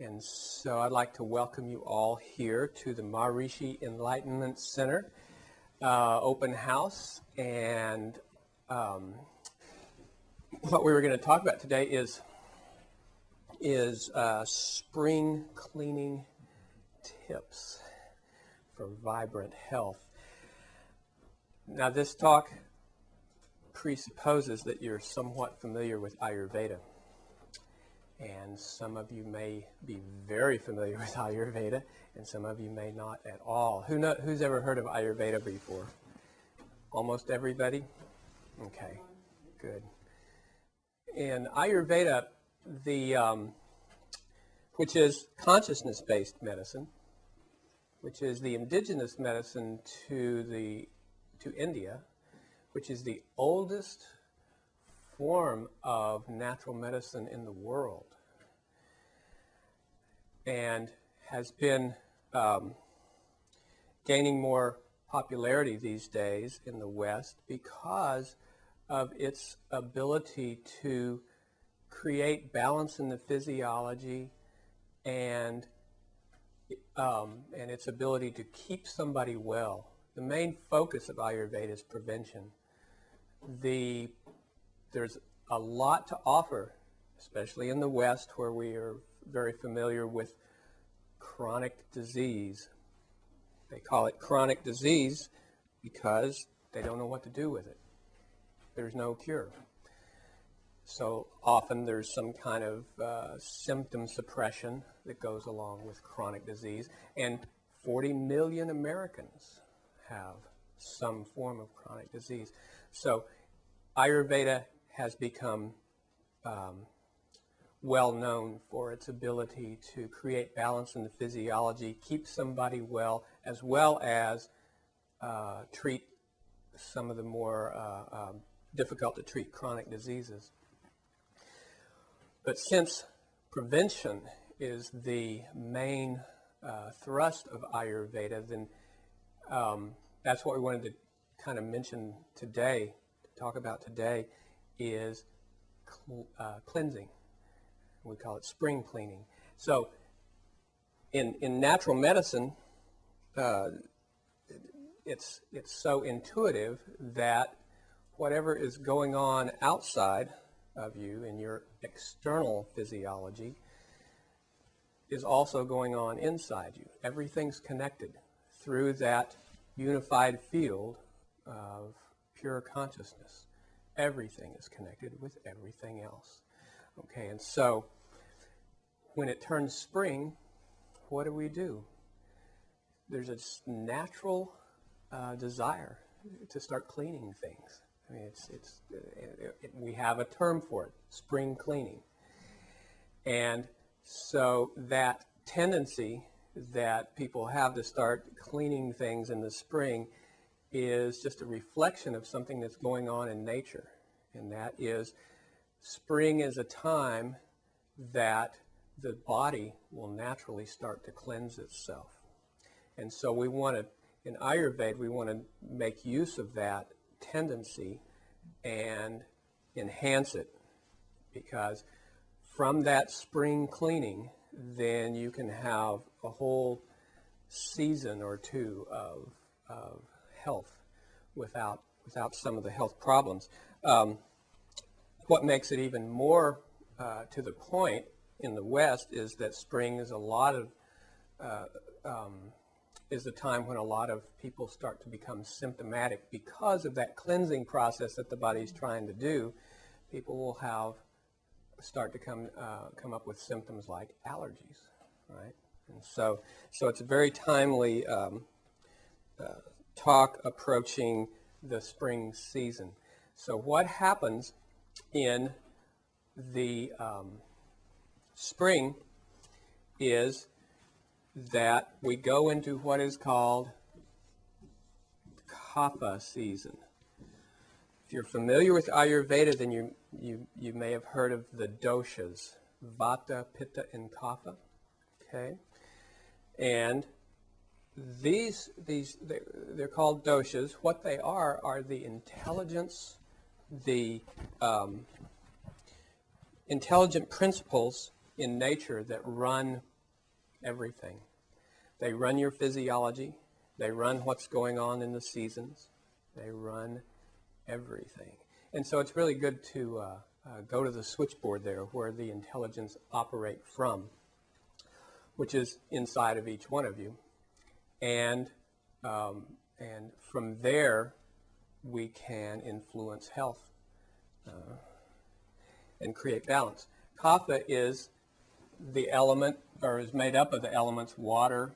And so I'd like to welcome you all here to the Maharishi Enlightenment Center open house. And what we were going to talk about today is spring cleaning tips for vibrant health. Now, this talk presupposes that you're somewhat familiar with Ayurveda. And some of you may be very familiar with Ayurveda, and some of you may not at all. Who's ever heard of Ayurveda before? Almost everybody? Okay, good. In Ayurveda, which is consciousness-based medicine, which is the indigenous medicine to India, which is the oldest form of natural medicine in the world, and has been gaining more popularity these days in the West because of its ability to create balance in the physiology and its ability to keep somebody well. The main focus of Ayurveda is prevention. There's a lot to offer, especially in the West, where we are very familiar with chronic disease. They call it chronic disease because they don't know what to do with it. There's no cure. So often there's some kind of symptom suppression that goes along with chronic disease. And 40 million Americans have some form of chronic disease. So Ayurveda has become well known for its ability to create balance in the physiology, keep somebody well as treat some of the more difficult to treat chronic diseases. But since prevention is the main thrust of Ayurveda, then that's what we wanted to kind of mention today, talk about today, is cleansing. We call it spring cleaning. So in natural medicine, it's so intuitive that whatever is going on outside of you in your external physiology is also going on inside you. Everything's connected through that unified field of pure consciousness. Everything is connected with everything else. Okay, and so when it turns spring, what do? There's a natural desire to start cleaning things. I mean, we have a term for it, spring cleaning. And so that tendency that people have to start cleaning things in the spring is just a reflection of something that's going on in nature. And that is, spring is a time that the body will naturally start to cleanse itself. And so in Ayurveda, we want to make use of that tendency and enhance it, because from that spring cleaning, then you can have a whole season or two of health without some of the health problems. What makes it even more to the point in the West is that spring is is the time when a lot of people start to become symptomatic because of that cleansing process that the body's trying to do. People will start to come up with symptoms like allergies, right? And so it's a very timely talk approaching the spring season. So what happens in the spring is that we go into what is called kapha season. If you're familiar with Ayurveda, then you may have heard of the doshas, Vata, Pitta, and Kapha. Okay, and they're called doshas. What they are the intelligence, the intelligent principles in nature that run everything. They run your physiology. They run what's going on in the seasons. They run everything. And so it's really good to go to the switchboard there where the intelligence operates from, which is inside of each one of you. And from there, we can influence health and create balance. Kapha is the element, or is made up of the elements water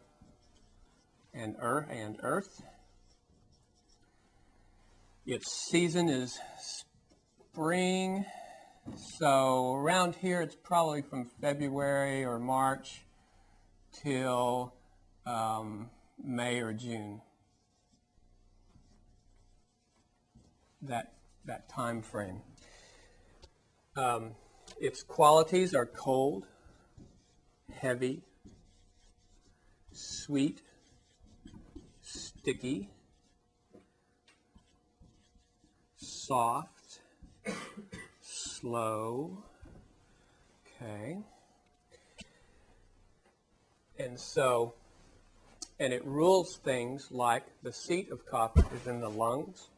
and earth. Its season is spring, so around here it's probably from February or March till May or June. That time frame. Its qualities are cold, heavy, sweet, sticky, soft, slow. Okay. And it rules things like the seat of Kapha is in the lungs,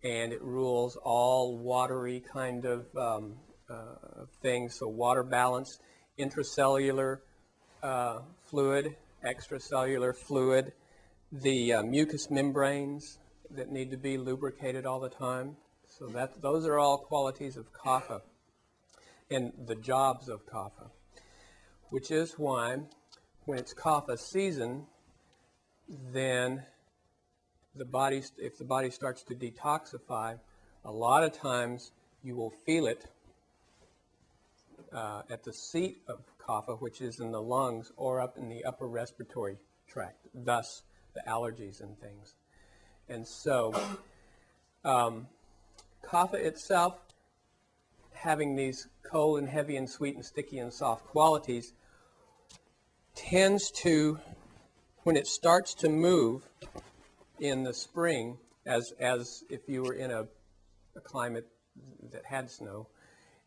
and it rules all watery kind of things, so water balance, intracellular fluid, extracellular fluid, the mucous membranes that need to be lubricated all the time. So those are all qualities of Kapha and the jobs of Kapha, which is why when it's Kapha season, then if the body starts to detoxify, a lot of times you will feel it at the seat of Kapha, which is in the lungs or up in the upper respiratory tract, thus the allergies and things. And so Kapha itself, having these cold and heavy and sweet and sticky and soft qualities, tends to, when it starts to move in the spring, as if you were in a climate that had snow,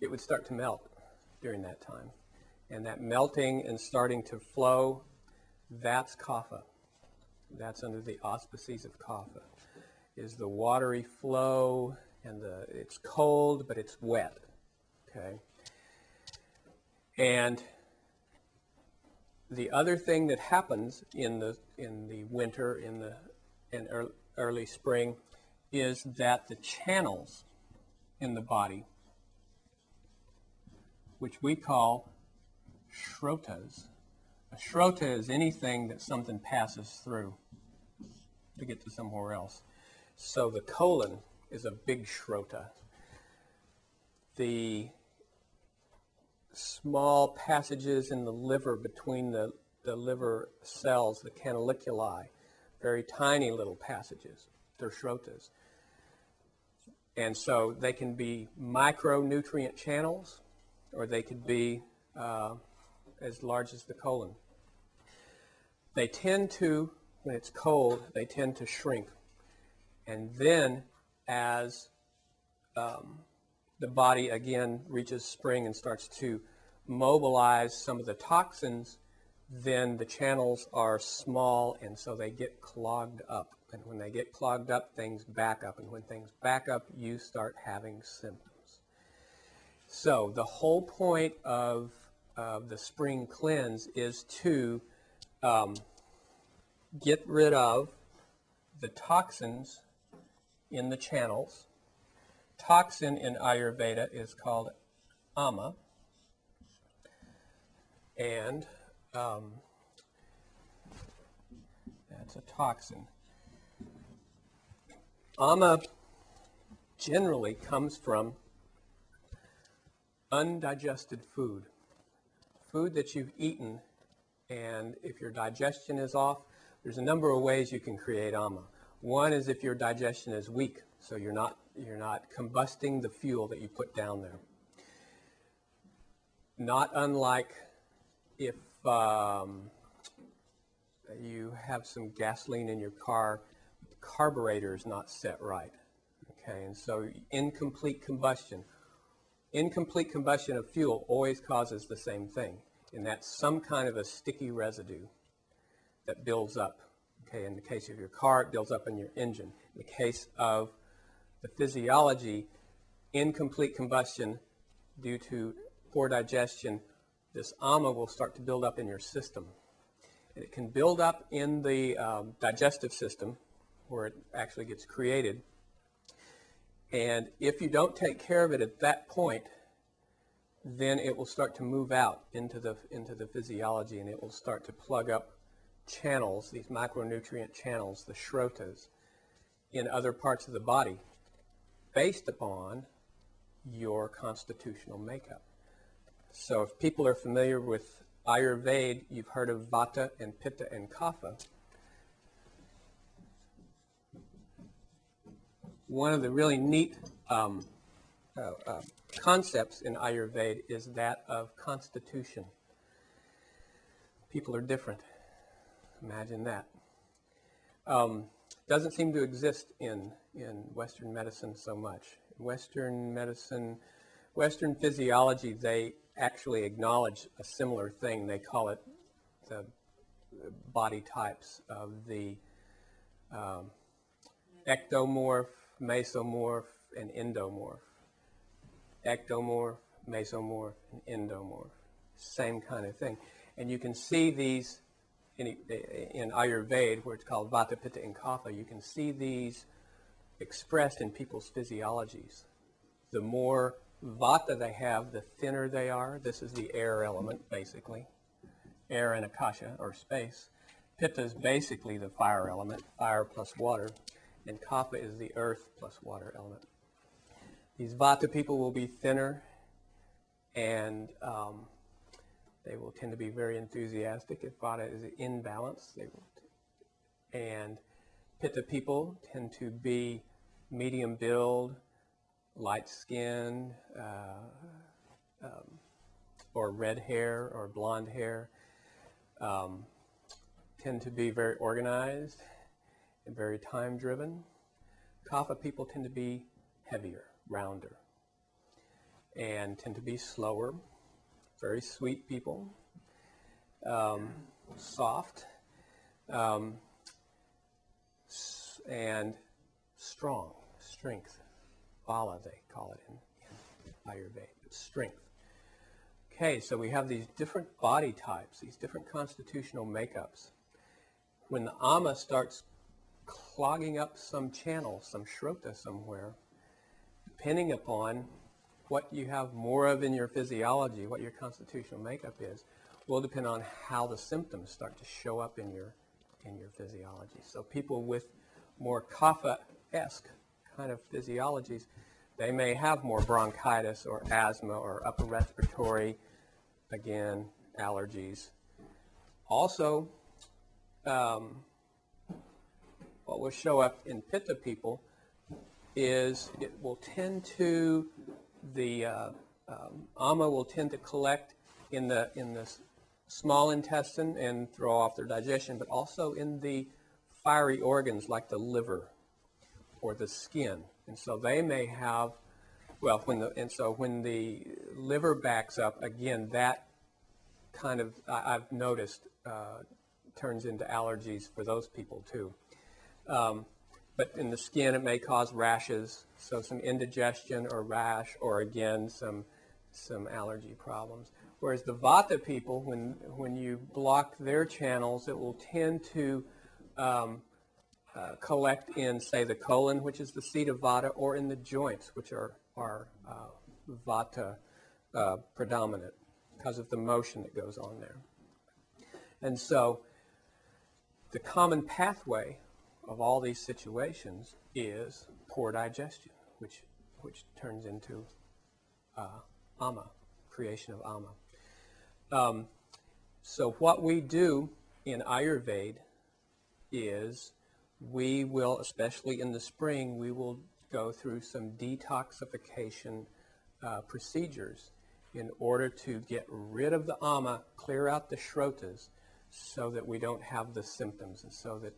it would start to melt during that time. And that melting and starting to flow, that's Kapha. That's under the auspices of Kapha, is the watery flow, and it's cold, but it's wet. Okay? And the other thing that happens in the winter, in early spring, is that the channels in the body, which we call shrotas. A shrota is anything that something passes through to get to somewhere else. So the colon is a big shrota. The small passages in the liver between the liver cells, the canaliculi, very tiny little passages, they're shrotas. And so they can be micronutrient channels, or they could be as large as the colon. They tend to, when it's cold, they tend to shrink. And then as the body again reaches spring and starts to mobilize some of the toxins, then the channels are small, and so they get clogged up. And when they get clogged up, things back up. And when things back up, you start having symptoms. So the whole point of the spring cleanse is to get rid of the toxins in the channels. Toxin in Ayurveda is called ama, and that's a toxin. Ama generally comes from undigested food that you've eaten, and if your digestion is off, there's a number of ways you can create ama. One is if your digestion is weak, so you're not combusting the fuel that you put down there. Not unlike if you have some gasoline in your car, the carburetor is not set right. Okay, and so incomplete combustion of fuel always causes the same thing. And that's some kind of a sticky residue that builds up. Okay, in the case of your car, it builds up in your engine. In the case of the physiology, incomplete combustion due to poor digestion, this ama will start to build up in your system. And it can build up in the digestive system where it actually gets created. And if you don't take care of it at that point, then it will start to move out into the physiology, and it will start to plug up channels, these macronutrient channels, the shrotas, in other parts of the body based upon your constitutional makeup. So if people are familiar with Ayurveda, you've heard of Vata and Pitta and Kapha. One of the really neat concepts in Ayurveda is that of constitution. People are different. Imagine that. Doesn't seem to exist in Western medicine so much. Western medicine, Western physiology, they actually acknowledge a similar thing. They call it the body types of the ectomorph, mesomorph, and endomorph. Ectomorph, mesomorph, and endomorph. Same kind of thing. And you can see these in Ayurveda, where it's called Vata, Pitta, and Kapha. You can see these expressed in people's physiologies. The more Vata they have, the thinner they are. This is the air element, basically. Air and akasha, or space. Pitta is basically the fire element, fire plus water. And Kapha is the earth plus water element. These Vata people will be thinner, and they will tend to be very enthusiastic if Vata is in balance. And Pitta people tend to be medium build, light skin, or red hair or blonde hair. Tend to be very organized and very time driven. Kapha people tend to be heavier, rounder, and tend to be slower. Very sweet people, soft, and strong, strength. Bala, they call it in Ayurveda, strength. Okay, so we have these different body types, these different constitutional makeups. When the ama starts clogging up some channel, some shrota somewhere, depending upon what you have more of in your physiology, what your constitutional makeup is, will depend on how the symptoms start to show up in your physiology. So people with more kapha-esque kind of physiologies, they may have more bronchitis or asthma or upper respiratory, again, allergies. Also, what will show up in pitta people is it will tend to, the ama will tend to collect in the small intestine and throw off their digestion, but also in the fiery organs like the liver or the skin. And so they may have, well, when the liver backs up, again, that kind of, I've noticed, turns into allergies for those people too. But in the skin, it may cause rashes, so some indigestion or rash, or again, some allergy problems. Whereas the vata people, when you block their channels, it will tend to collect in, say, the colon, which is the seat of vata, or in the joints, which are vata predominant because of the motion that goes on there. And so the common pathway of all these situations is poor digestion, which turns into ama, creation of ama. So what we do in Ayurveda is we will, especially in the spring, we will go through some detoxification procedures in order to get rid of the ama, clear out the shrotas, so that we don't have the symptoms and so that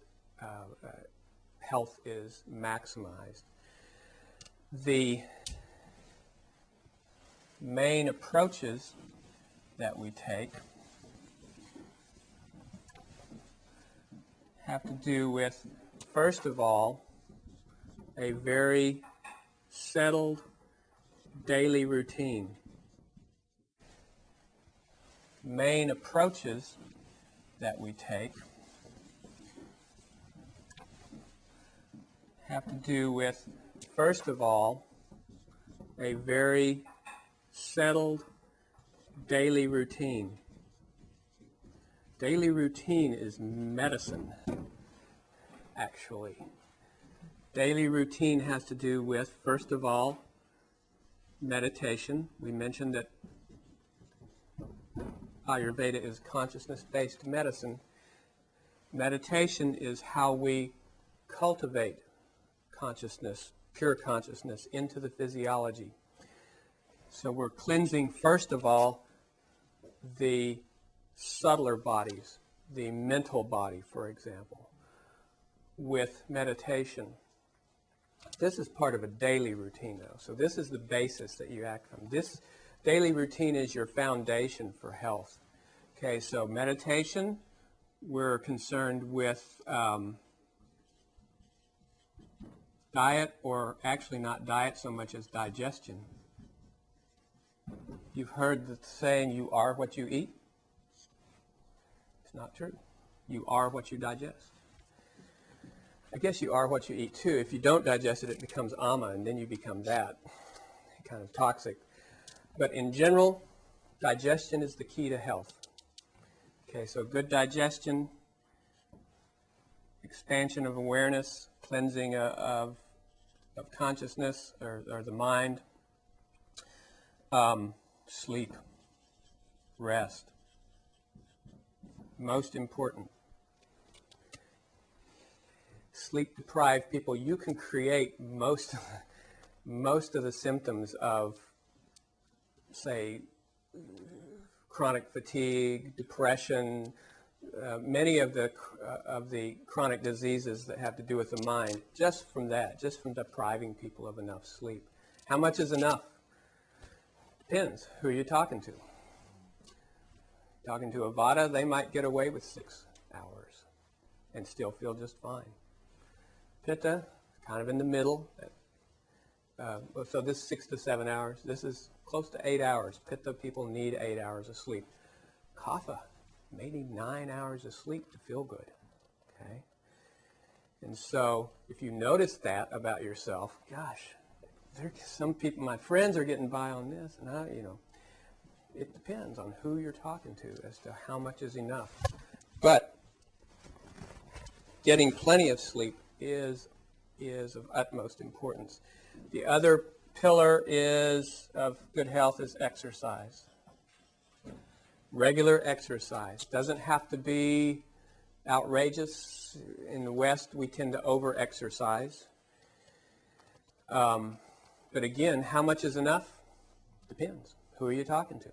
health is maximized. The main approaches that we take have to do with, first of all, a very settled daily routine. Main approaches that we take have to do with, first of all, a very settled daily routine. Daily routine is medicine, actually. Daily routine has to do with, first of all, meditation. We mentioned that Ayurveda is consciousness-based medicine. Meditation is how we cultivate consciousness, pure consciousness, into the physiology. So we're cleansing, first of all, the subtler bodies, the mental body, for example, with meditation. This is part of a daily routine, though. So this is the basis that you act from. This daily routine is your foundation for health. Okay, so meditation, we're concerned with diet, or actually not diet so much as digestion. You've heard the saying, you are what you eat. It's not true. You are what you digest. I guess you are what you eat too. If you don't digest it, it becomes ama, and then you become that. Kind of toxic. But in general, digestion is the key to health. Okay, so good digestion, expansion of awareness, cleansing of consciousness or the mind, sleep, rest. Most important. Sleep-deprived people, you can create most of the symptoms of, say, chronic fatigue, depression, many of the chronic diseases that have to do with the mind, just from that, just from depriving people of enough sleep. How much is enough? Depends. Who are you talking to? Talking to a Vata, they might get away with 6 hours and still feel just fine. Pitta, kind of in the middle. So this is 6 to 7 hours. This is close to 8 hours. Pitta people need 8 hours of sleep. Kapha may need 9 hours of sleep to feel good. Okay? And so if you notice that about yourself, gosh, some people, my friends are getting by on this, and it depends on who you're talking to as to how much is enough. But getting plenty of sleep is of utmost importance. The other pillar of good health is exercise. Regular exercise. Doesn't have to be outrageous. In the West, we tend to over-exercise. But again, how much is enough? Depends. Who are you talking to?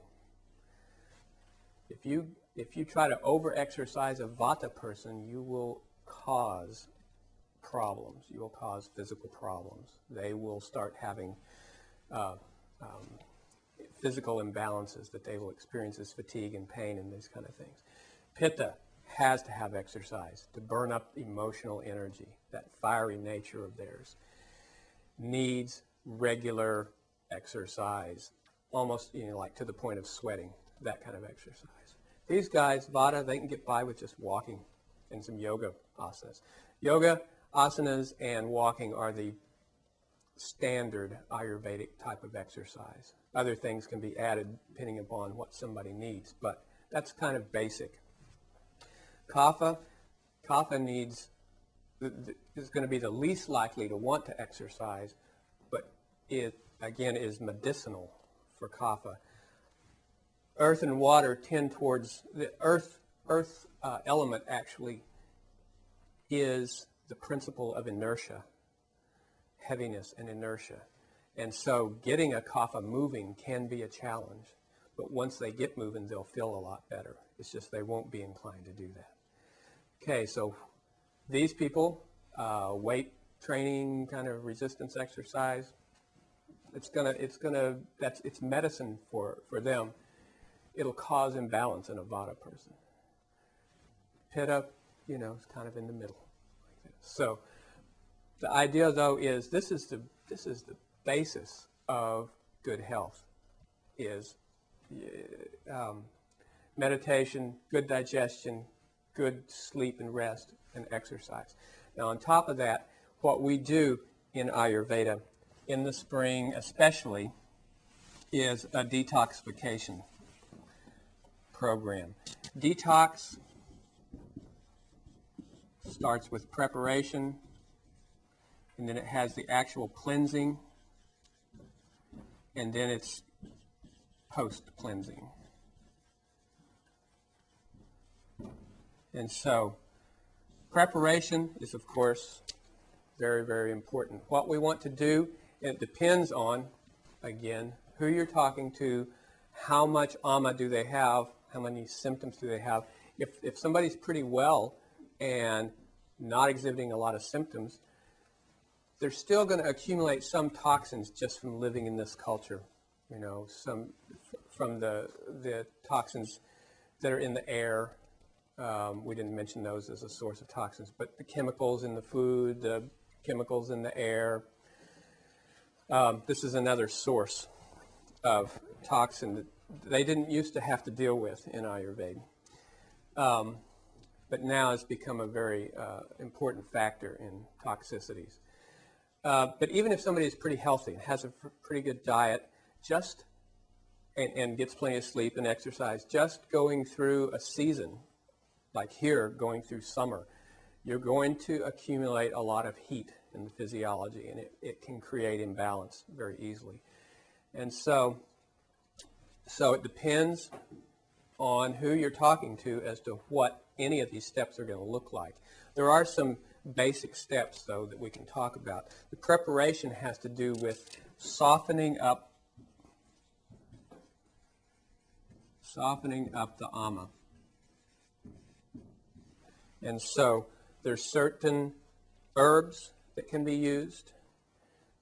If you try to over-exercise a Vata person, you will cause problems. You will cause physical problems. They will start having physical imbalances that they will experience as fatigue and pain and these kind of things. Pitta has to have exercise to burn up emotional energy. That fiery nature of theirs needs regular exercise, almost like to the point of sweating, that kind of exercise. These guys, Vata, they can get by with just walking and some yoga asanas. Yoga, asanas, and walking are the standard Ayurvedic type of exercise. Other things can be added depending upon what somebody needs, but that's kind of basic. Kapha needs, is going to be the least likely to want to exercise, but it, again, is medicinal for Kapha. Earth and water tend towards, the earth element actually is the principle of inertia, heaviness and inertia. And so getting a Kapha moving can be a challenge, but once they get moving, they'll feel a lot better. It's just they won't be inclined to do that. Okay, so these people, weight training, kind of resistance exercise, it's medicine for them. It'll cause imbalance in a Vata person. Pitta, it's kind of in the middle. So the idea, though, is this is the basis of good health, is meditation, good digestion, good sleep and rest, and exercise. Now, on top of that, what we do in Ayurveda, in the spring especially, is a detoxification program. Detox starts with preparation, and then it has the actual cleansing, and then it's post-cleansing. And so preparation is, of course, very, very important. What we want to do, it depends on, again, who you're talking to, how much ama do they have, how many symptoms do they have. If somebody's pretty well and not exhibiting a lot of symptoms, they're still going to accumulate some toxins just from living in this culture. Some from the toxins that are in the air. We didn't mention those as a source of toxins, but the chemicals in the food, the chemicals in the air. This is another source of toxin that they didn't used to have to deal with in Ayurveda. But now it's become a very important factor in toxicities. But even if somebody is pretty healthy and has a pretty good diet, and gets plenty of sleep and exercise, just going through a season, like here, going through summer, you're going to accumulate a lot of heat in the physiology, and it can create imbalance very easily. And so it depends on who you're talking to as to what any of these steps are going to look like. There are some basic steps, though, that we can talk about. The preparation has to do with softening up the ama. And so there's certain herbs that can be used.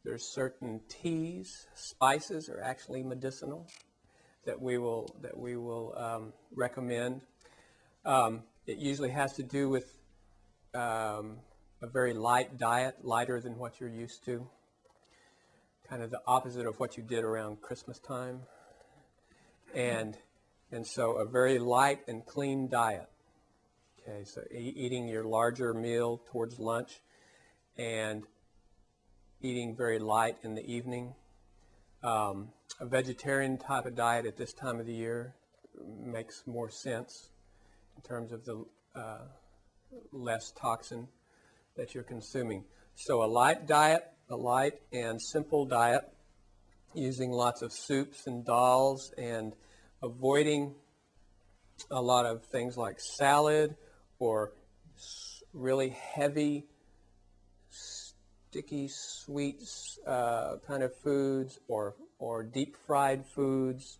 There's certain teas, spices are actually medicinal that we will recommend. It usually has to do with a very light diet, lighter than what you're used to, kind of the opposite of what you did around Christmas time. And so a very light and clean diet. Okay, so eating your larger meal towards lunch and eating very light in the evening. A vegetarian type of diet at this time of the year makes more sense in terms of the less toxin that you're consuming. So a light diet, a light and simple diet, using lots of soups and dals and avoiding a lot of things like salad or really heavy, sticky, sweet kind of foods, or deep fried foods,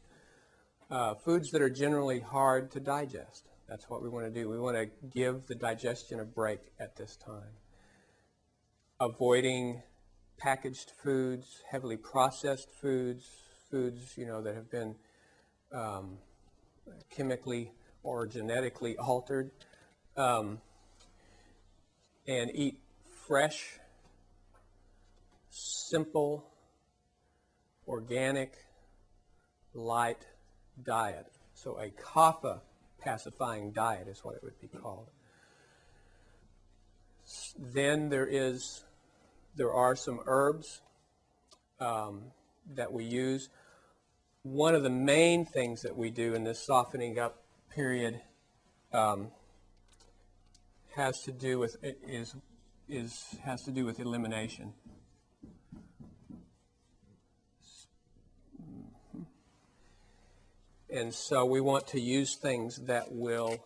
foods that are generally hard to digest. That's what we want to do. We want to give the digestion a break at this time. Avoiding packaged foods, heavily processed foods that have been chemically or genetically altered, and eat fresh, simple, organic, light diet. So a kapha pacifying diet is what it would be called. Then there are some herbs that we use. One of the main things that we do in this softening up period has to do with elimination. And so we want to use things that will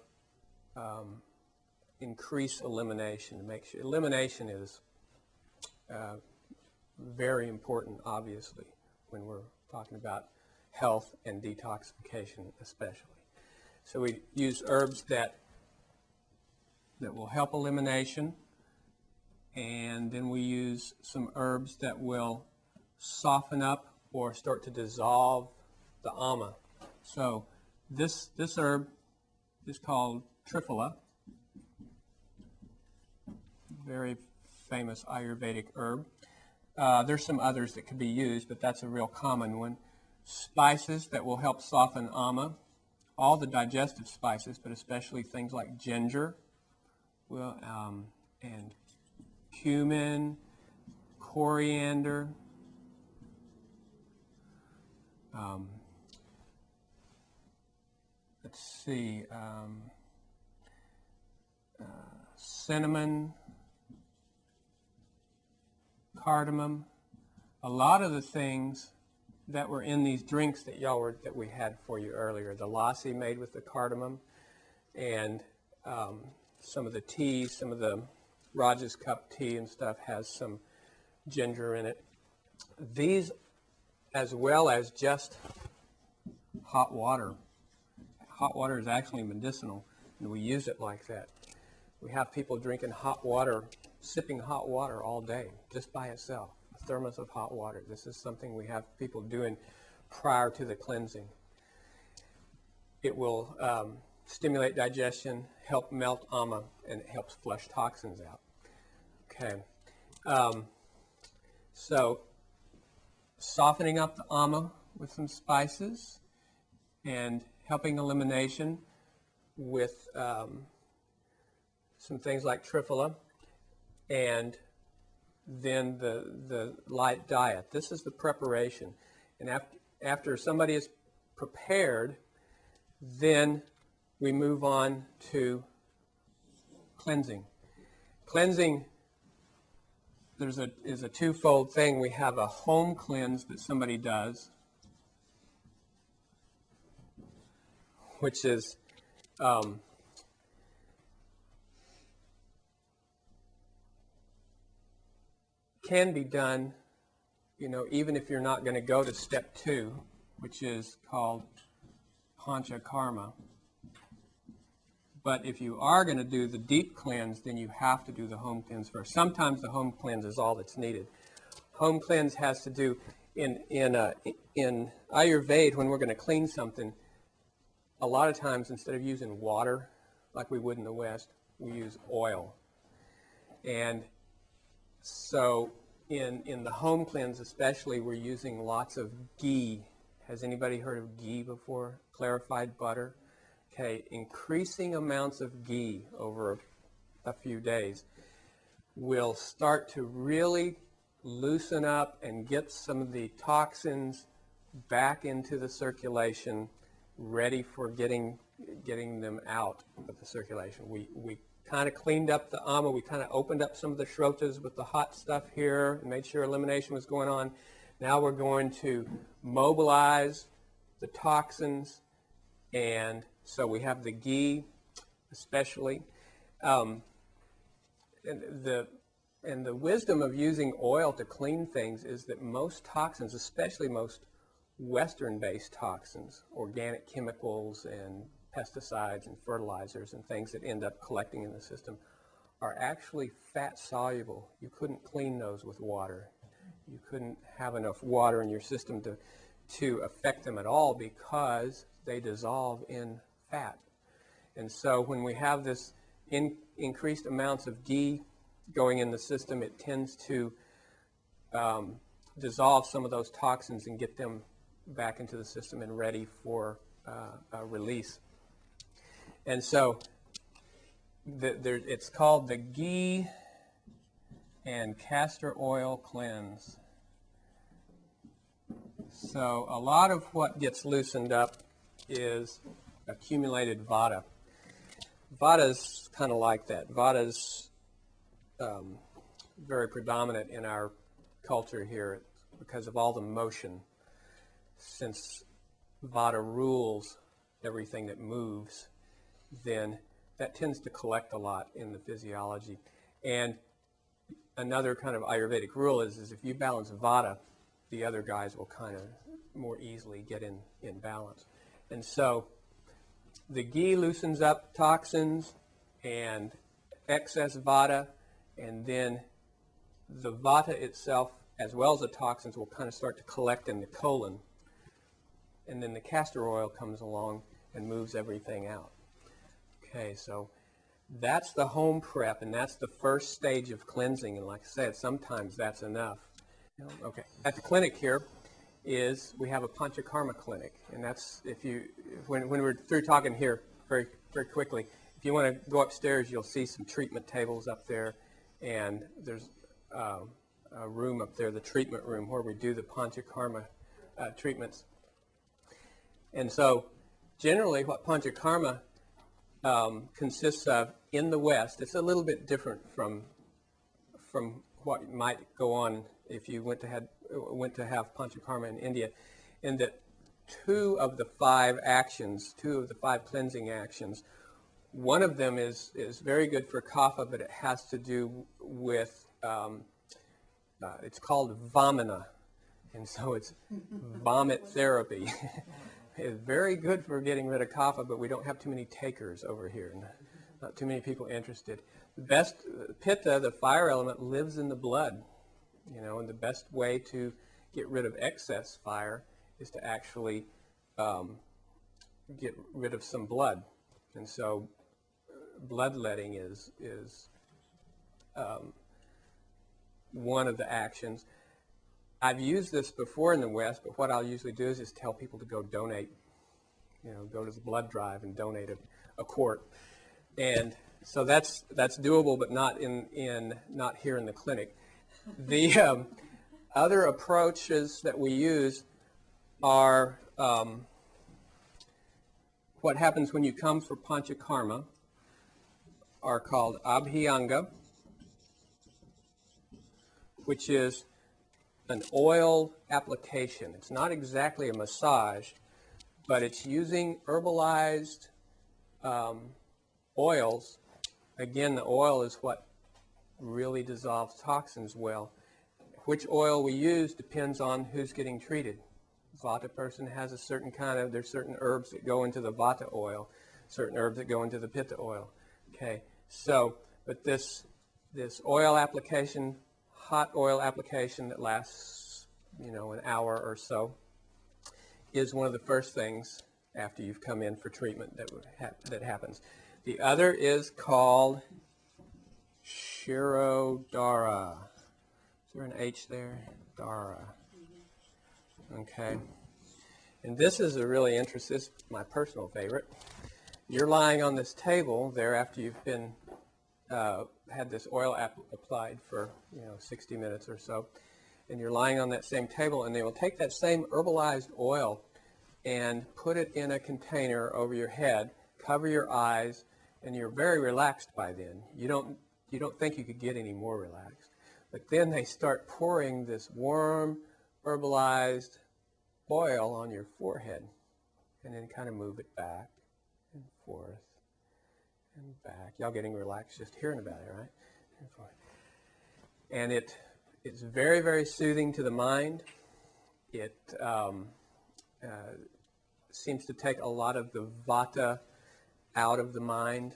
increase elimination. Elimination is very important, obviously, when we're talking about health and detoxification especially. So we use herbs that will help elimination, and then we use some herbs that will soften up or start to dissolve the ama. So this herb is called Triphala, very famous Ayurvedic herb. There's some others that could be used, but that's a real common one. Spices that will help soften ama. All the digestive spices, but especially things like ginger, and cumin, coriander, let's see, cinnamon, cardamom. A lot of the things that were in these drinks that we had for you earlier, the lassi made with the cardamom, and some of the teas, some of the Raja's cup tea and stuff has some ginger in it. These, as well as just hot water. Hot water is actually medicinal, and we use it like that. We have people drinking hot water, sipping hot water all day, just by itself. A thermos of hot water. This is something we have people doing prior to the cleansing. It will stimulate digestion, help melt ama, and it helps flush toxins out. Okay. So, softening up the ama with some spices and helping elimination with some things like triphala, and then the light diet. This is the preparation. And after somebody is prepared, then we move on to cleansing. Cleansing is a twofold thing. We have a home cleanse that somebody does, which is can be done, even if you're not going to go to step 2, which is called panchakarma. But if you are going to do the deep cleanse, then you have to do the home cleanse first. Sometimes the home cleanse is all that's needed. Home cleanse has to do, in Ayurveda, when we're going to clean something, a lot of times instead of using water like we would in the West, we use oil. And so in the home cleanse especially, we're using lots of ghee. Has anybody heard of ghee before? Clarified butter? Okay, increasing amounts of ghee over a few days will start to really loosen up and get some of the toxins back into the circulation, ready for getting them out of the circulation. We kind of cleaned up the ama. We kind of opened up some of the shrotas with the hot stuff here and made sure elimination was going on. Now we're going to mobilize the toxins, and so we have the ghee, especially, and the wisdom of using oil to clean things is that most toxins, especially most Western-based toxins, organic chemicals and pesticides and fertilizers and things that end up collecting in the system, are actually fat-soluble. You couldn't clean those with water. You couldn't have enough water in your system to affect them at all because they dissolve in fat. And so when we have this increased amounts of ghee going in the system, it tends to dissolve some of those toxins and get them back into the system and ready for release. And so it's called the ghee and castor oil cleanse. So a lot of what gets loosened up is accumulated vata. Vata's kind of like that. Vata's very predominant in our culture here because of all the motion. Since vata rules everything that moves, then that tends to collect a lot in the physiology. And another kind of Ayurvedic rule is if you balance vata, the other guys will kind of more easily get in balance. And so the ghee loosens up toxins and excess vata, and then the vata itself, as well as the toxins, will kind of start to collect in the colon. And then the castor oil comes along and moves everything out. Okay, so That's the home prep, and that's the first stage of cleansing. And like I said, sometimes that's enough. Okay. At the clinic here we have a Panchakarma clinic, and that's when we're through talking here very very quickly. If you want to go upstairs, you'll see some treatment tables up there, and there's a room up there, the treatment room, where we do the Panchakarma treatments. And so, generally, what Panchakarma consists of in the West, it's a little bit different from what might go on if you went to have Panchakarma in India, in that two of the five cleansing actions, one of them is very good for kapha, but it has to do with, it's called vamana, and so it's vomit therapy. It's very good for getting rid of kapha, but we don't have too many takers over here, not too many people interested. The best, pitta, the fire element, lives in the blood, and the best way to get rid of excess fire is to actually get rid of some blood. And so bloodletting is one of the actions. I've used this before in the West, but what I'll usually do is just tell people to go donate, go to the blood drive and donate a quart. And so that's doable, but not not here in the clinic. The other approaches that we use are what happens when you come for Panchakarma are called abhyanga, which is an oil application. It's not exactly a massage, but it's using herbalized oils. Again, the oil is what really dissolves toxins well. Which oil we use depends on who's getting treated. Vata person has a certain there's certain herbs that go into the Vata oil, certain herbs that go into the Pitta oil. Okay, so, but this oil application, hot oil application that lasts, an hour or so, is one of the first things after you've come in for treatment that happens. The other is called Shirodhara. Is there an H there? Dara. Okay. And this is a really interesting, this is my personal favorite. You're lying on this table there after you've been had this oil applied for 60 minutes or so, and you're lying on that same table, and they will take that same herbalized oil and put it in a container over your head, cover your eyes, and you're very relaxed by then. You don't think you could get any more relaxed. But then they start pouring this warm, herbalized oil on your forehead, and then kind of move it back and forth and back. Y'all getting relaxed just hearing about it, right? And it's very, very soothing to the mind. It seems to take a lot of the vata out of the mind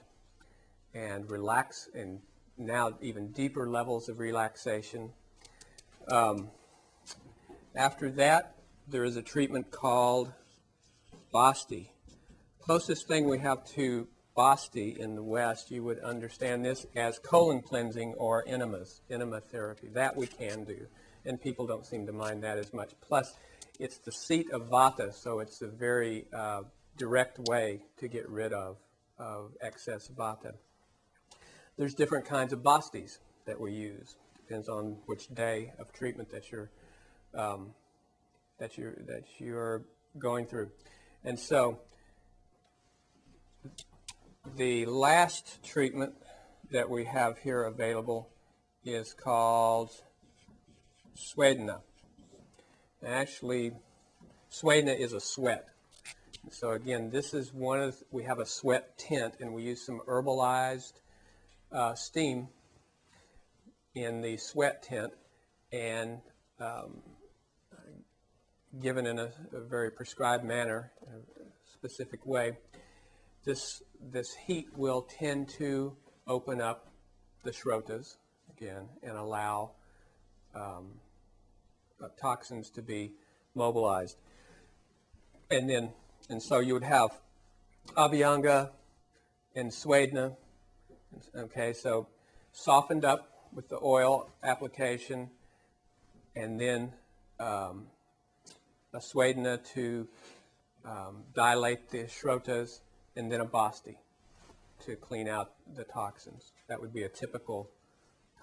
and relax, and now even deeper levels of relaxation. After that, there is a treatment called Basti. Closest thing we have to Basti in the West, you would understand this as colon cleansing or enema therapy. That we can do, and people don't seem to mind that as much. Plus, it's the seat of Vata, so it's a very direct way to get rid of excess Vata. There's different kinds of Bastis that we use. Depends on which day of treatment that you're going through. And so the last treatment that we have here available is called Swedna. Actually, Swedna is a sweat. So again, this is we have a sweat tent, and we use some herbalized steam in the sweat tent, and given in a very prescribed manner, in a specific way, this heat will tend to open up the shrotas again and allow toxins to be mobilized. And so you would have Abhyanga and Swedna, Okay, so softened up with the oil application, and then a Swadana to dilate the shrotas, and then a basti to clean out the toxins. That would be a typical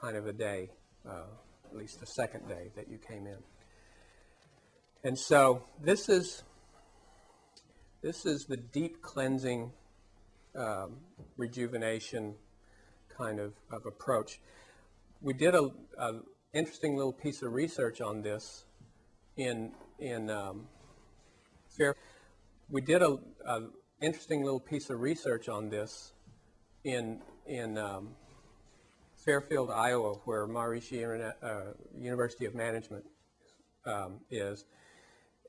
kind of a day, at least the second day that you came in. And so this is the deep cleansing, rejuvenation kind of approach. We did a interesting little piece of research on this in Fair. We did a interesting little piece of research on this in Fairfield, Iowa, where Maharishi University of Management is,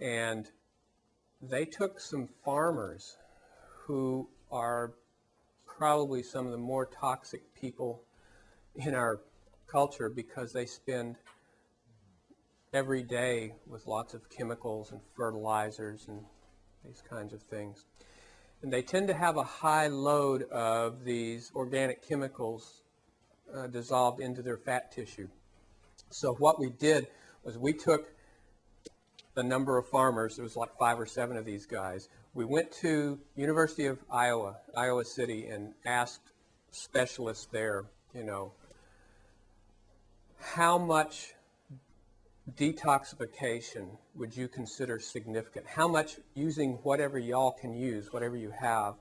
and they took some farmers who are probably some of the more toxic people in our culture because they spend every day with lots of chemicals and fertilizers and these kinds of things. And they tend to have a high load of these organic chemicals dissolved into their fat tissue. So what we did was we took a number of farmers, there was like 5 or 7 of these guys. We went to University of Iowa, Iowa City, and asked specialists there, how much detoxification would you consider significant? How much, using whatever y'all can use, whatever you have,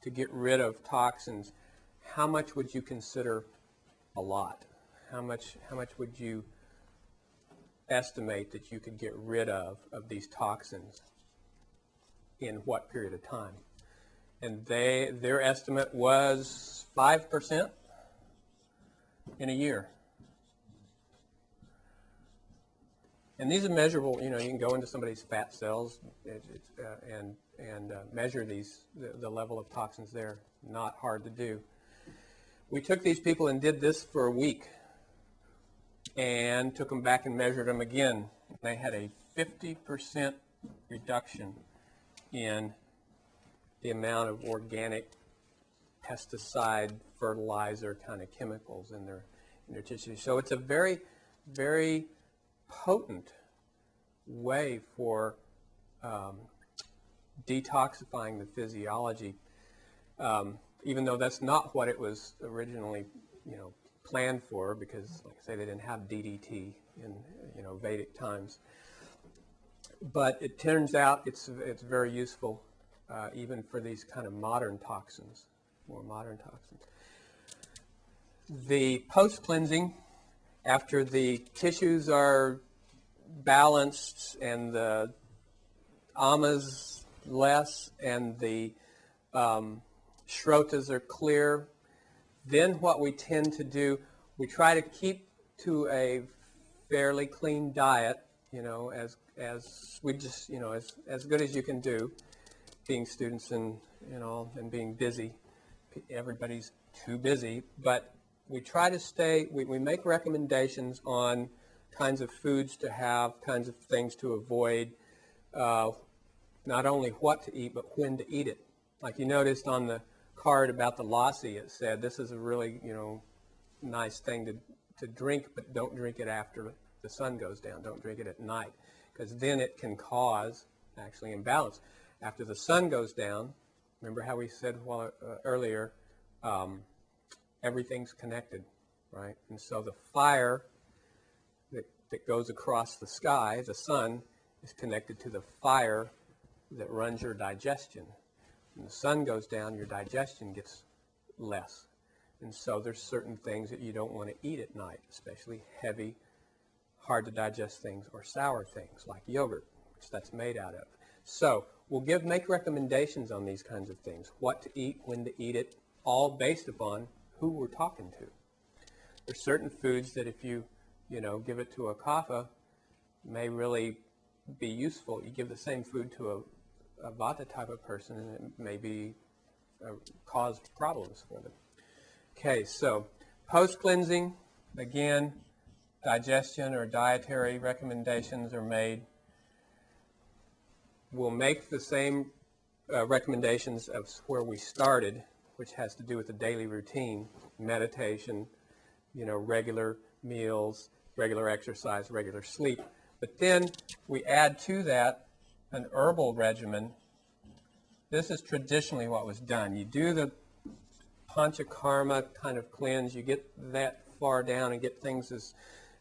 to get rid of toxins, how much would you consider a lot? How much would you estimate that you could get rid of these toxins in what period of time? And their estimate was 5% in a year. And these are measurable. You can go into somebody's fat cells and measure the level of toxins there. Not hard to do. We took these people and did this for a week, and took them back and measured them again. They had a 50% reduction in the amount of organic pesticide, fertilizer kind of chemicals in their tissue. So it's a very, very potent way for detoxifying the physiology, even though that's not what it was originally, planned for, because, like I say, they didn't have DDT in Vedic times. But it turns out it's very useful even for these kind of modern toxins, more modern toxins. The post-cleansing, after the tissues are balanced and the amas less and the shrotas are clear, then what we tend to do, we try to keep to a fairly clean diet, as we just, as good as you can do, being students and being busy. Everybody's too busy, but we try to stay, we make recommendations on kinds of foods to have, kinds of things to avoid, not only what to eat, but when to eat it. Like you noticed on the card about the lassi, it said this is a really, nice thing to drink, but don't drink it after the sun goes down. Don't drink it at night, because then it can cause actually imbalance. After the sun goes down, remember how we said earlier, everything's connected, right? And so the fire that goes across the sky, the sun, is connected to the fire that runs your digestion. When the sun goes down, your digestion gets less. And so there's certain things that you don't want to eat at night, especially heavy, hard to digest things or sour things like yogurt, which that's made out of. So we'll make recommendations on these kinds of things, what to eat, when to eat it, all based upon who we're talking to. There's certain foods that if you give it to a kapha, may really be useful. You give the same food to a vata type of person, and it may be cause problems for them. Okay, so post-cleansing, again, digestion or dietary recommendations are made. We'll make the same recommendations as where we started, which has to do with the daily routine, meditation, regular meals, regular exercise, regular sleep. But then we add to that an herbal regimen. This is traditionally what was done. You do the panchakarma kind of cleanse, you get that far down and get things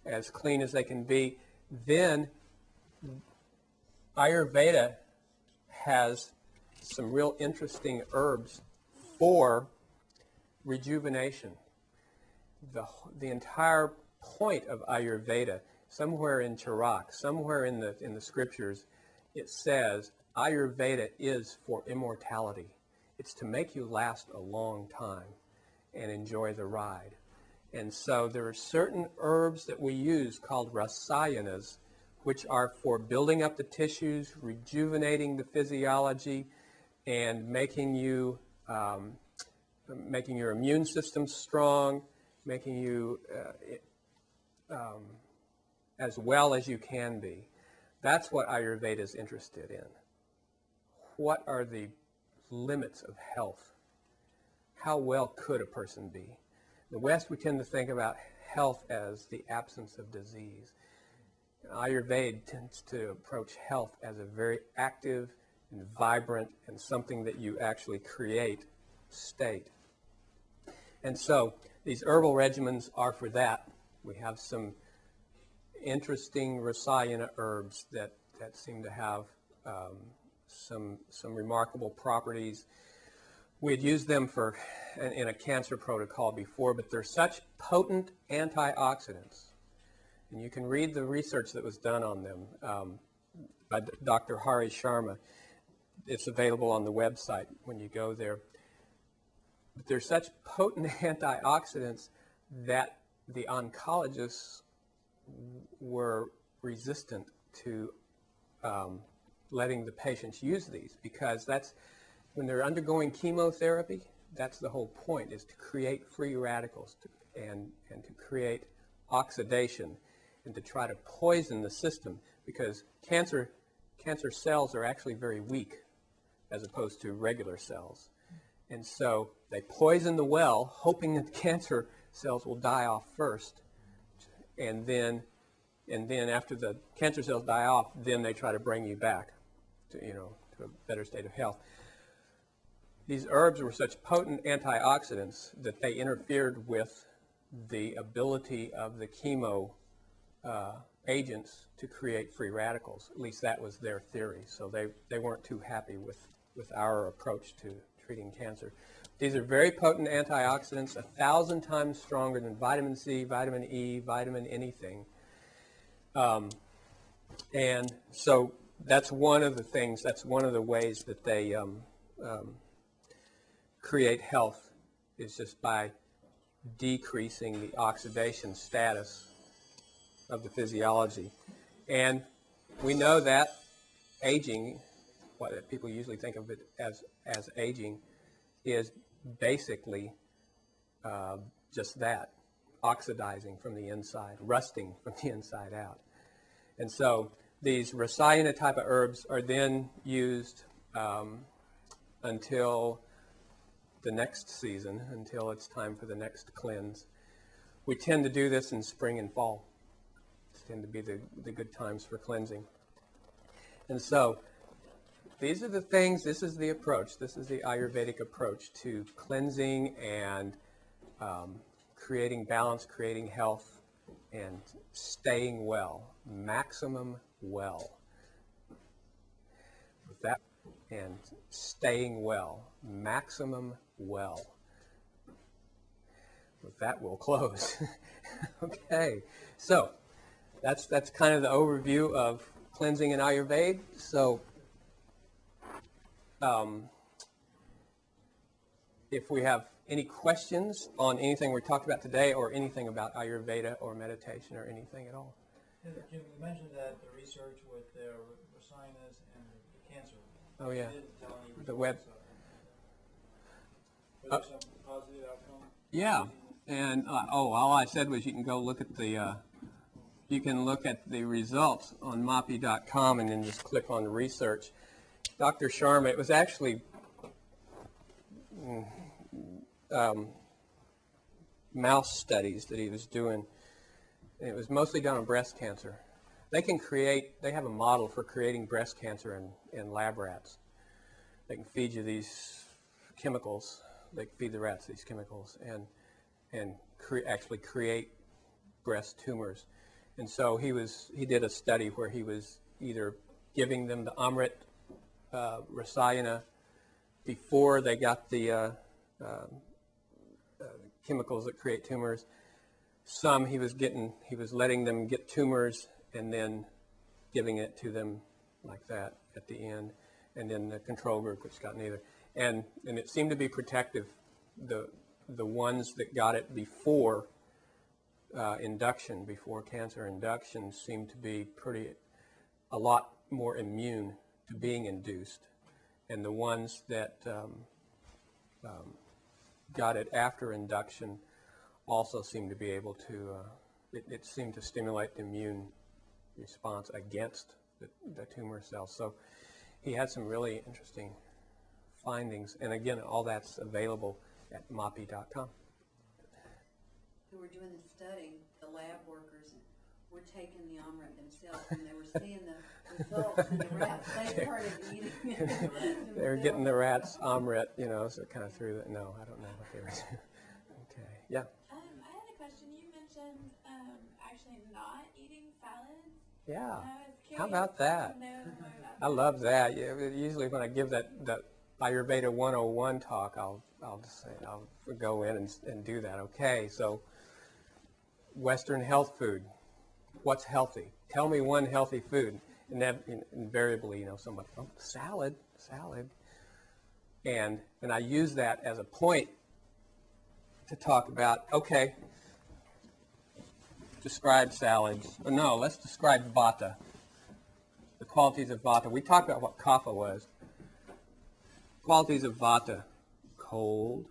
as clean as they can be. Then Ayurveda has some real interesting herbs for rejuvenation. The entire point of Ayurveda, somewhere in Charak, somewhere in the scriptures, it says Ayurveda is for immortality. It's to make you last a long time and enjoy the ride. And so there are certain herbs that we use called rasayanas, which are for building up the tissues, rejuvenating the physiology, and making your immune system strong, making you as well as you can be. That's what Ayurveda is interested in. What are the limits of health? How well could a person be? In the West, we tend to think about health as the absence of disease. Ayurveda tends to approach health as a very active and vibrant and something that you actually create state. And so these herbal regimens are for that. We have some interesting rasayana herbs that seem to have some remarkable properties. We had used them in a cancer protocol before, but they're such potent antioxidants. And you can read the research that was done on them by Dr. Hari Sharma. It's available on the website when you go there. But they're such potent antioxidants that the oncologists were resistant to letting the patients use these, because that's when they're undergoing chemotherapy, that's the whole point, is to create free radicals and to create oxidation and to try to poison the system, because cancer cells are actually very weak as opposed to regular cells. And so they poison the well, hoping that the cancer cells will die off first. And then after the cancer cells die off, then they try to bring you back to a better state of health. These herbs were such potent antioxidants that they interfered with the ability of the chemo agents to create free radicals. At least that was their theory. So they weren't too happy with our approach to treating cancer. These are very potent antioxidants, 1,000 times stronger than vitamin C, vitamin E, vitamin anything. And so that's one of the things, that's one of the ways that they create health, is just by decreasing the oxidation status of the physiology. And we know that aging, what people usually think of it as aging, is basically just that, oxidizing from the inside, rusting from the inside out. And so these rasayana type of herbs are then used until the next season, until it's time for the next cleanse. We tend to do this in spring and fall. These tend to be the good times for cleansing. And so these are the things, this is the approach, this is the Ayurvedic approach to cleansing and creating balance, creating health, and staying well, maximum well. With that, and staying well, maximum well. With that, we'll close. Okay, so that's kind of the overview of cleansing in Ayurveda. So if we have any questions on anything we talked about today, or anything about Ayurveda or meditation or anything at all. Jim, you mentioned that the research with the rasayanas and the cancer. Oh, yeah. You didn't tell any The web. Was there some positive outcome? Yeah, and all I said was you can go look at the results on MAPI.com and then just click on research. Dr. Sharma, it was actually mouse studies that he was doing, and it was mostly done on breast cancer. They have a model for creating breast cancer in lab rats. They can feed you these chemicals. They can feed the rats these chemicals and actually create breast tumors. And so he did a study where he was either giving them the Amrit Rasayana before they got the chemicals that create tumors. Some he was letting them get tumors and then giving it to them like that at the end, and then the control group, which got neither. And it seemed to be protective. The ones that got it before induction, before cancer induction, seemed to be a lot more immune to being induced. And the ones that got it after induction also seemed to be able to, it seemed to stimulate the immune response against the tumor cells. So he had some really interesting findings. And again, all that's available at MAPI.com. Who were doing the study, the lab workers were taking the Amrit themselves, and they were seeing the results, and the rats, they started eating it. They were getting the rats Amrit, so it kind of threw it. No, I don't know what they were doing. Okay, yeah. I had a question. You mentioned actually not eating salads. Yeah. I was curious How about that? to know more about I love that. Yeah, usually when I give that Ayurveda 101 talk, I'll just say, I'll go in and do that. Okay, so Western health food. What's healthy? Tell me one healthy food. And then invariably, somebody, salad. And I use that as a point to talk about, okay, describe salads. No, let's describe vata, the qualities of vata. We talked about what kapha was. Qualities of vata: cold,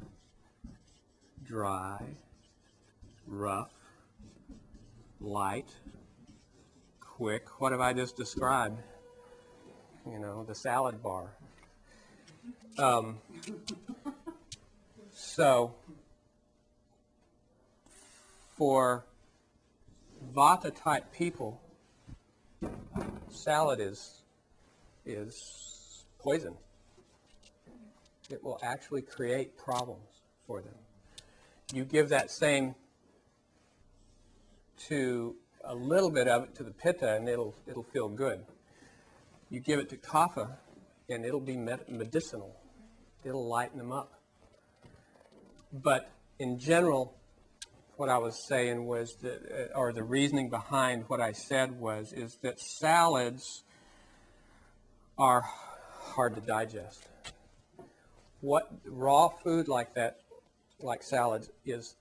dry, rough, light, quick. What have I just described? The salad bar. So for vata type people, salad is poison. It will actually create problems for them. You give that same to a little bit of it to the pitta, and it'll feel good. You give it to kapha, and it'll be medicinal. It'll lighten them up. But in general, what I was saying was that, or the reasoning behind what I said is that salads are hard to digest. What raw food like that, like salads, is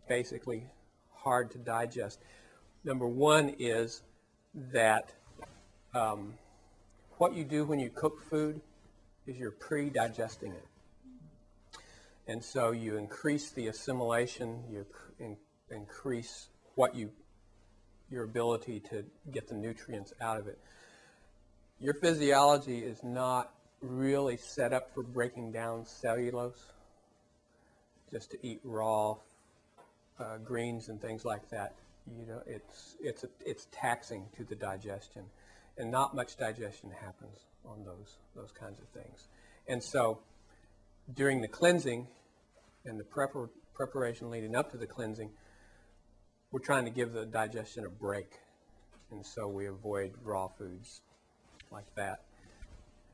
basically hard to digest. Number one is that what you do when you cook food is you're pre-digesting it. And so you increase the assimilation, you increase your ability to get the nutrients out of it. Your physiology is not really set up for breaking down cellulose, just to eat raw greens and things like that. It's taxing to the digestion, and not much digestion happens on those kinds of things. And so during the cleansing and the preparation leading up to the cleansing, we're trying to give the digestion a break, and so we avoid raw foods like that,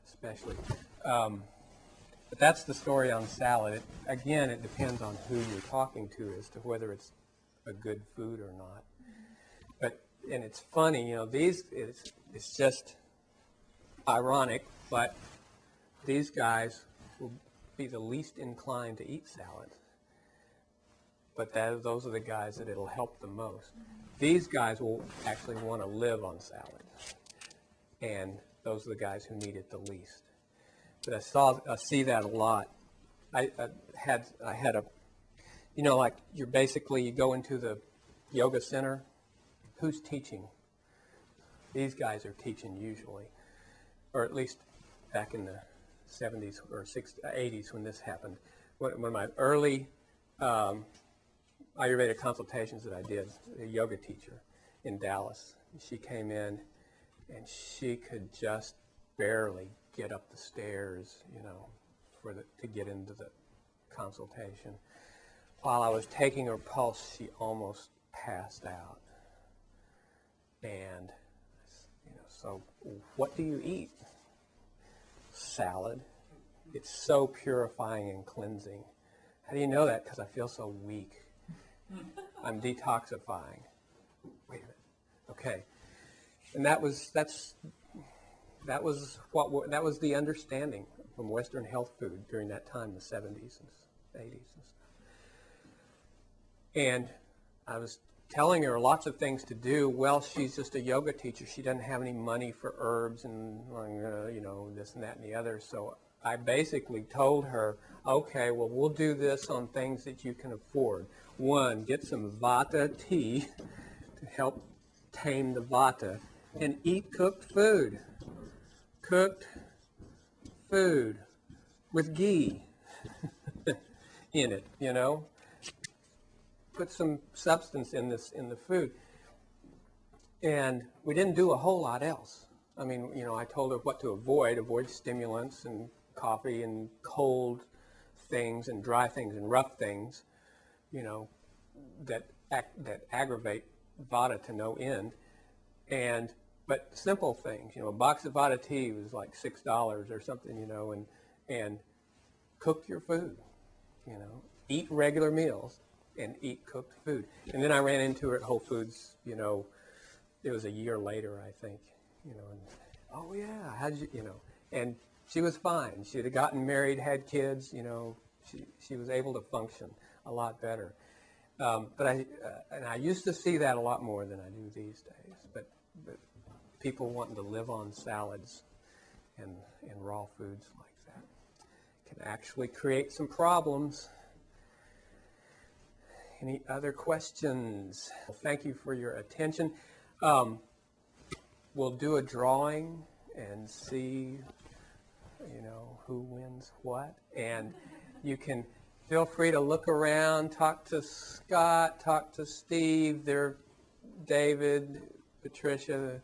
especially. But that's the story on salad. Again, it depends on who you're talking to as to whether it's a good food or not. And it's funny, it's just ironic, but these guys will be the least inclined to eat salad. But those are the guys that it'll help the most. These guys will actually want to live on salad. And those are the guys who need it the least. But I see that a lot. I had a, like you go into the yoga center. Who's teaching? These guys are teaching usually, or at least back in the 70s or 80s when this happened. one of my early Ayurveda consultations that I did, a yoga teacher in Dallas. She came in and she could just barely get up the stairs, to get into the consultation. While I was taking her pulse, she almost passed out. And, so what do you eat? Salad. It's so purifying and cleansing. How do you know that? Because I feel so weak. I'm detoxifying. Wait a minute. Okay. And that was the understanding from Western health food during that time, the 70s and 80s and stuff. And I was telling her lots of things to do. Well, she's just a yoga teacher. She doesn't have any money for herbs and, this and that and the other. So I basically told her, okay, well, we'll do this on things that you can afford. One, get some Vata tea to help tame the Vata, and eat cooked food. Cooked food with ghee in it, Put some substance in the food. And we didn't do a whole lot else. I mean, I told her what to avoid stimulants and coffee and cold things and dry things and rough things, that aggravate Vata to no end. But simple things, a box of Vata tea was like $6 or something, and cook your food, eat regular meals and eat cooked food. And then I ran into her at Whole Foods, it was a year later, I think, and, oh yeah, how'd you, and she was fine. She had gotten married, had kids, she was able to function a lot better. But I used to see that a lot more than I do these days. But people wanting to live on salads and raw foods like that can actually create some problems. Any other questions? Well, thank you for your attention. We'll do a drawing and see, who wins what. And you can feel free to look around, talk to Scott, talk to Steve, David, Patricia,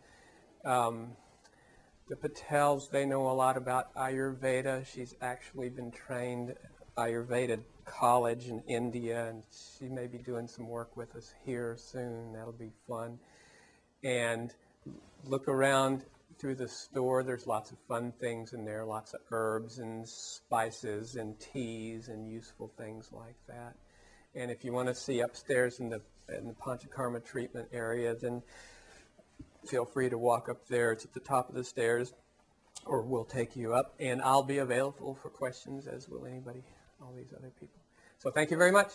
the Patels. They know a lot about Ayurveda. She's actually been trained at Ayurveda College in India, and she may be doing some work with us here soon. That'll be fun. And look around through the store. There's lots of fun things in there, lots of herbs and spices and teas and useful things like that. And if you want to see upstairs in the Panchakarma treatment area, then feel free to walk up there. It's at the top of the stairs, or we'll take you up. And I'll be available for questions, as will anybody, all these other people. So thank you very much.